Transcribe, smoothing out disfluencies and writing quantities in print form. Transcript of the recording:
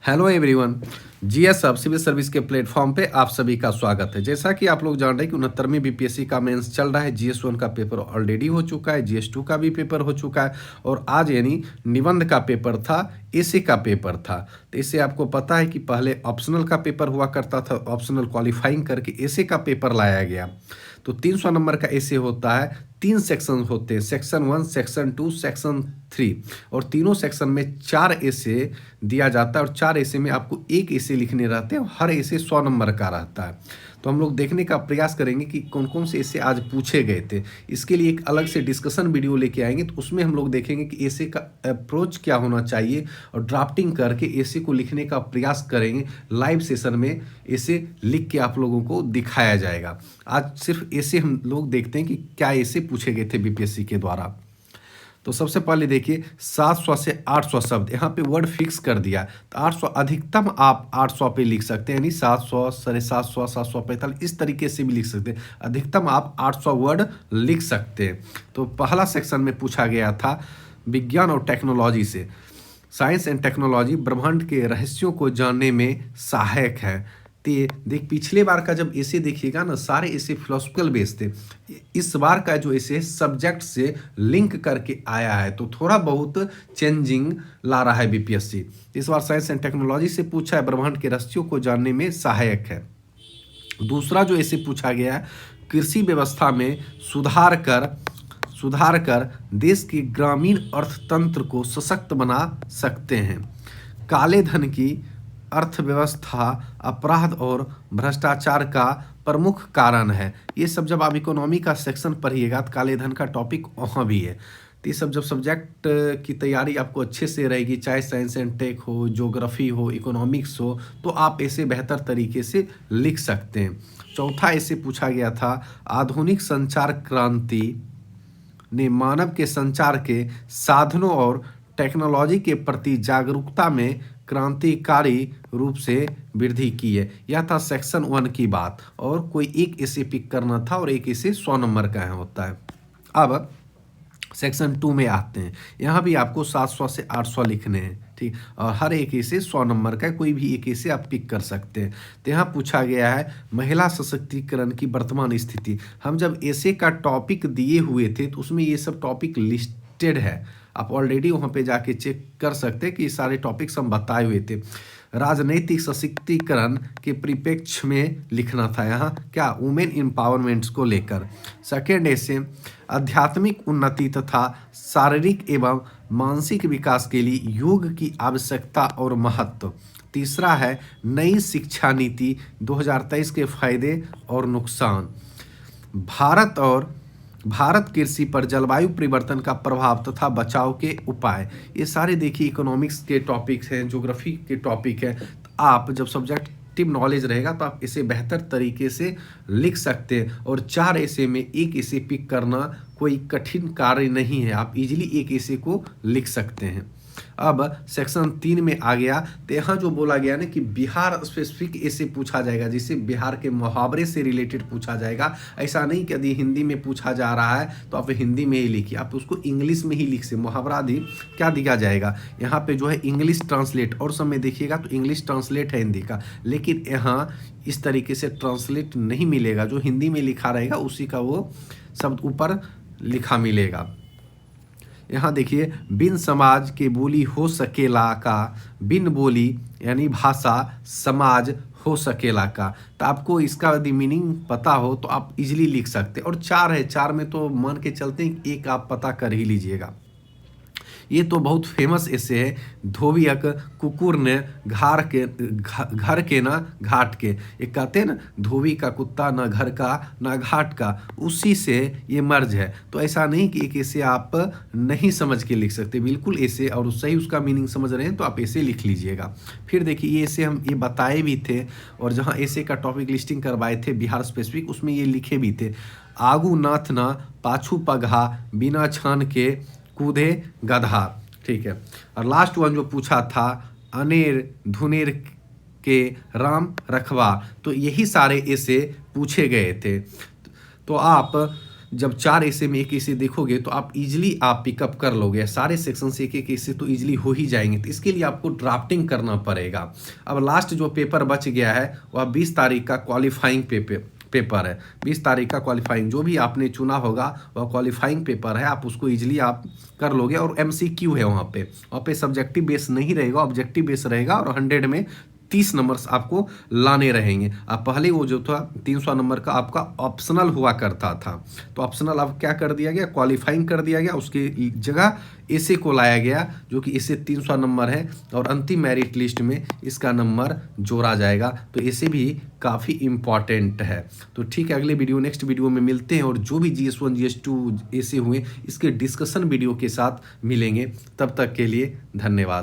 Hello everyone. GS सब civil service के platform पे आप सभी का स्वागत है। जैसा कि आप लोग जान रहे हैं कि 69वीं बीपीएससी का मेंस चल रहा है। जीएस 1 का पेपर ऑलरेडी हो चुका है, जीएस 2 का भी पेपर हो चुका है और आज यानी निबंध का पेपर था, एसे का पेपर था। तो इससे आपको पता है कि पहले ऑप्शनल का पेपर हुआ करता था, ऑप्शनल क्वालिफाइंग करके एसे का पेपर लाया गया। तो 300 नंबर का एसे होता है, 3 सेक्शन होते हैं, सेक्शन 1, सेक्शन 2, सेक्शन 3 और तीनों सेक्शन में 4 एसे दिया जाता है और 4 एसे में आपको एक एसे लिखने रहते हैं और हर एसे 100 नंबर का रहता है। तो हम लोग देखने का प्रयास करेंगे कि कौन कौन से एसे आज पूछे गए थे। इसके लिए एक अलग से डिस्कशन वीडियो लेके आएंगे, तो उसमें हम लोग देखेंगे कि एसे का अप्रोच क्या होना चाहिए और ड्राफ्टिंग करके एसे को लिखने का प्रयास करेंगे। लाइव सेशन में एसे लिख के आप लोगों को दिखाया जाएगा। आज सिर्फ एसे हम लोग देखते हैं कि क्या एसे पूछे गए थे बीपीएससी के द्वारा। तो सबसे पहले देखिए 700 से 800 शब्द, यहाँ पे वर्ड फिक्स कर दिया। तो 800 अधिकतम आप 800 पे लिख सकते हैं, यानी 700, 750, 745 इस तरीके से भी लिख सकते हैं। अधिकतम आप 800 वर्ड लिख सकते हैं। तो पहला सेक्शन में पूछा गया था विज्ञान और टेक्नोलॉजी से। साइंस एंड टेक्नोलॉजी ब्रह्मांड के रहस्यों को जानने में सहायक है। तो ये देख, पिछले बार का जब ऐसे देखिएगा ना, सारे ऐसे फिलोसफिकल बेस थे। इस बार का जो ऐसे सब्जेक्ट से लिंक करके आया है, तो थोड़ा बहुत चेंजिंग ला रहा है बीपीएससी। इस बार साइंस एंड टेक्नोलॉजी से पूछा है, ब्रह्मांड के रहस्यों को जानने में सहायक है। दूसरा जो ऐसे पूछा गया है, कृषि व्यवस्था में सुधार कर देश के ग्रामीण अर्थतंत्र को सशक्त बना सकते हैं। काले धन की अर्थव्यवस्था अपराध और भ्रष्टाचार का प्रमुख कारण है। ये सब जब आप इकोनॉमी का सेक्शन पढ़िएगा तो काले धन का टॉपिक वहाँ भी है। तो ये सब जब सब्जेक्ट की तैयारी आपको अच्छे से रहेगी, चाहे साइंस एंड टेक हो, ज्योग्राफी हो, इकोनॉमिक्स हो, तो आप ऐसे बेहतर तरीके से लिख सकते हैं। चौथा ऐसे पूछा गया था, आधुनिक संचार क्रांति ने मानव के संचार के साधनों और टेक्नोलॉजी के प्रति जागरूकता में क्रांतिकारी रूप से वृद्धि की है। यह था सेक्शन 1 की बात और कोई एक ऐसे पिक करना था और एक ऐसे 100 नंबर का होता है। अब सेक्शन 2 में आते हैं। यहाँ भी आपको 700 से 800 लिखने हैं, ठीक, और हर एक ऐसे 100 नंबर का कोई भी एक ऐसे आप पिक कर सकते हैं। तो यहाँ पूछा गया है महिला सशक्तिकरण की वर्तमान स्थिति। हम जब ऐसे का टॉपिक दिए हुए थे तो उसमें ये सब टॉपिक लिस्टेड है, आप ऑलरेडी वहाँ पे जाके चेक कर सकते हैं कि सारे टॉपिक्स हम बताए हुए थे। राजनीतिक सशक्तिकरण के परिप्रेक्ष्य में लिखना था यहाँ क्या, वुमेन एम्पावरमेंट्स को लेकर। सेकेंड ऐसे आध्यात्मिक उन्नति तथा शारीरिक एवं मानसिक विकास के लिए योग की आवश्यकता और महत्व। तीसरा है नई शिक्षा नीति 2023 के फायदे और नुकसान। भारत कृषि पर जलवायु परिवर्तन का प्रभाव तथा बचाव के उपाय। ये सारे देखिए इकोनॉमिक्स के टॉपिक्स हैं, ज्योग्राफी के टॉपिक है। तो आप जब सब्जेक्टिव नॉलेज रहेगा तो आप इसे बेहतर तरीके से लिख सकते हैं और 4 ऐसे में एक ऐसे पिक करना कोई कठिन कार्य नहीं है, आप इजीली एक ऐसे को लिख सकते हैं। अब सेक्शन 3 में आ गया, तो यहाँ जो बोला गया ना कि बिहार स्पेसिफिक ऐसे पूछा जाएगा, जिसे बिहार के मुहावरे से रिलेटेड पूछा जाएगा। ऐसा नहीं कि यदि हिंदी में पूछा जा रहा है तो आप हिंदी में ही लिखिए, आप उसको इंग्लिश में ही लिख से मुहावरा दी क्या दिया जाएगा। यहाँ पे जो है इंग्लिश ट्रांसलेट, और सब में देखिएगा तो इंग्लिश ट्रांसलेट है हिंदी का, लेकिन यहाँ इस तरीके से ट्रांसलेट नहीं मिलेगा। जो हिंदी में लिखा रहेगा उसी का वो शब्द ऊपर लिखा मिलेगा। यहाँ देखिए बिन समाज के बोली हो सकेला का, बिन बोली यानी भाषा समाज हो सकेला का। तो आपको इसका यदि मीनिंग पता हो तो आप इजीली लिख सकते हैं। और 4 है, 4 में तो मान के चलते हैं एक आप पता कर ही लीजिएगा। ये तो बहुत फेमस ऐसे है, धोबियक कुकुर ने घर के ना घाट के। एक कहते हैं ना, धोबी का कुत्ता ना घर का ना घाट का, उसी से ये मर्ज है। तो ऐसा नहीं कि एक ऐसे आप नहीं समझ के लिख सकते, बिल्कुल ऐसे, और सही उसका मीनिंग समझ रहे हैं तो आप ऐसे लिख लीजिएगा। फिर देखिए ये ऐसे हम ये बताए भी थे, और जहाँ ऐसे का टॉपिक लिस्टिंग करवाए थे बिहार स्पेसिफिक, उसमें ये लिखे भी थे, आगू नाथ ना पाछू पगहा बिना छान के कूदे गधा, ठीक है। और लास्ट वन जो पूछा था अनेर धुनेर के राम रखवा, तो यही सारे ऐसे पूछे गए थे। तो आप जब 4 ऐसे में एक ऐसे देखोगे तो आप इजीली आप पिकअप कर लोगे, सारे सेक्शन से एक एक ऐसे तो इजीली हो ही जाएंगे। तो इसके लिए आपको ड्राफ्टिंग करना पड़ेगा। अब लास्ट जो पेपर बच गया है वह 20 तारीख का क्वालिफाइंग पेपर है। 20 तारीख का क्वालिफाइंग जो भी आपने चुना होगा वह क्वालिफाइंग पेपर है, आप उसको इजीली आप कर लोगे। और MCQ है, वहाँ पे सब्जेक्टिव बेस नहीं रहेगा, ऑब्जेक्टिव बेस रहेगा और 100 में 30 नंबर्स आपको लाने रहेंगे। अब पहले वो जो था 300 नंबर का आपका ऑप्शनल हुआ करता था, तो ऑप्शनल अब क्या कर दिया गया, क्वालिफाइंग कर दिया गया, उसके जगह ऐसे को लाया गया जो कि इससे 300 नंबर है और अंतिम मेरिट लिस्ट में इसका नंबर जोड़ा जाएगा। तो ऐसे भी काफ़ी इम्पॉर्टेंट है। तो ठीक है, अगले वीडियो नेक्स्ट वीडियो में मिलते हैं और जो भी GS1 GS2 ऐसे हुए इसके डिस्कशन वीडियो के साथ मिलेंगे। तब तक के लिए धन्यवाद।